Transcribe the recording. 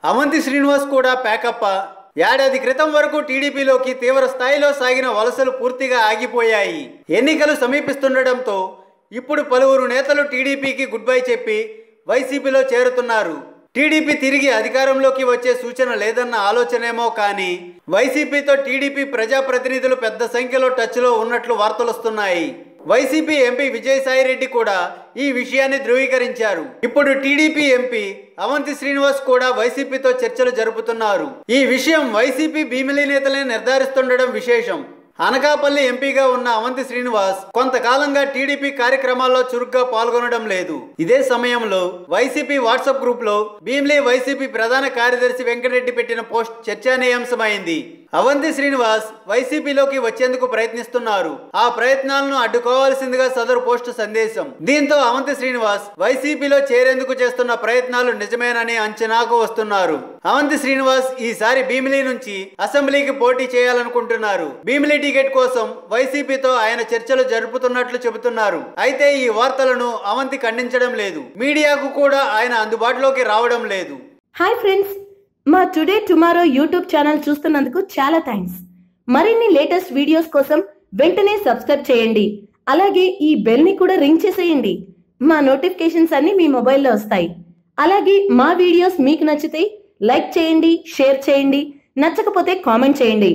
అవంతి శ్రీనివాస్ కూడా ప్యాకప్. ఏడాది క్రితం వరకు టీడీపీలోకి తీవ్ర స్థాయిలో సాగిన వలసలు పూర్తిగా ఆగిపోయాయి. ఎన్నికలు సమీపిస్తుండటంతో ఇప్పుడు పలువురు నేతలు టీడీపీకి గుడ్ బై చెప్పి వైసీపీలో చేరుతున్నారు. టీడీపీ తిరిగి అధికారంలోకి వచ్చే సూచన లేదన్న ఆలోచనేమో కానీ వైసీపీతో టీడీపీ ప్రజాప్రతినిధులు పెద్ద సంఖ్యలో టచ్లో ఉన్నట్లు వార్తలొస్తున్నాయి. వైసీపీ ఎంపీ విజయసాయిరెడ్డి కూడా ఈ విషయాన్ని ధృవీకరించారు. ఇప్పుడు టీడీపీ ఎంపీ అవంతి శ్రీనివాస్ కూడా వైసీపీతో చర్చలు జరుపుతున్నారు. ఈ విషయం వైసీపీ భీమిలి నేతలే నిర్ధారిస్తుండడం విశేషం. అనకాపల్లి ఎంపీగా ఉన్న అవంతి శ్రీనివాస్ కొంతకాలంగా టీడీపీ కార్యక్రమాల్లో చురుగ్గా పాల్గొనడం లేదు. ఇదే సమయంలో వైసీపీ వాట్సాప్ గ్రూప్ లో భీమిలి వైసీపీ ప్రధాన కార్యదర్శి వెంకటరెడ్డి పెట్టిన పోస్ట్ చర్చానీయాంశమైంది. అవంతి శ్రీనివాస్ వైసీపీలోకి వచ్చేందుకు ప్రయత్నిస్తున్నారు. ఆ ప్రయత్నాలను అడ్డుకోవాల్సిందిగా సదరు పోస్టు సందేశం. దీంతో అవంతి శ్రీనివాస్ వైసీపీలో చేరేందుకు చేస్తున్న ప్రయత్నాలు నిజమేనని అంచనాకు వస్తున్నారు. అవంతి శ్రీనివాస్ ఈసారి భీమిలి నుంచి అసెంబ్లీకి పోటీ చేయాలనుకుంటున్నారు. భీమిలి టికెట్ కోసం వైసీపీతో ఆయన చర్చలు జరుపుతున్నట్లు చెబుతున్నారు. అయితే ఈ వార్తలను అవంతి ఖండించడం లేదు. మీడియాకు కూడా ఆయన అందుబాటులోకి రావడం లేదు. హాయ్ ఫ్రెండ్స్, మా టుడే టుమారో యూట్యూబ్ ఛానల్ చూస్తున్నందుకు చాలా థ్యాంక్స్. మరిన్ని లేటెస్ట్ వీడియోస్ కోసం వెంటనే సబ్స్క్రైబ్ చేయండి. అలాగే ఈ బెల్ ని కూడా రింగ్ చేసేయండి. మా నోటిఫికేషన్స్ అన్ని మీ మొబైల్లో వస్తాయి. అలాగే మా వీడియోస్ మీకు నచ్చితే లైక్ చేయండి, షేర్ చేయండి, నచ్చకపోతే కామెంట్ చేయండి.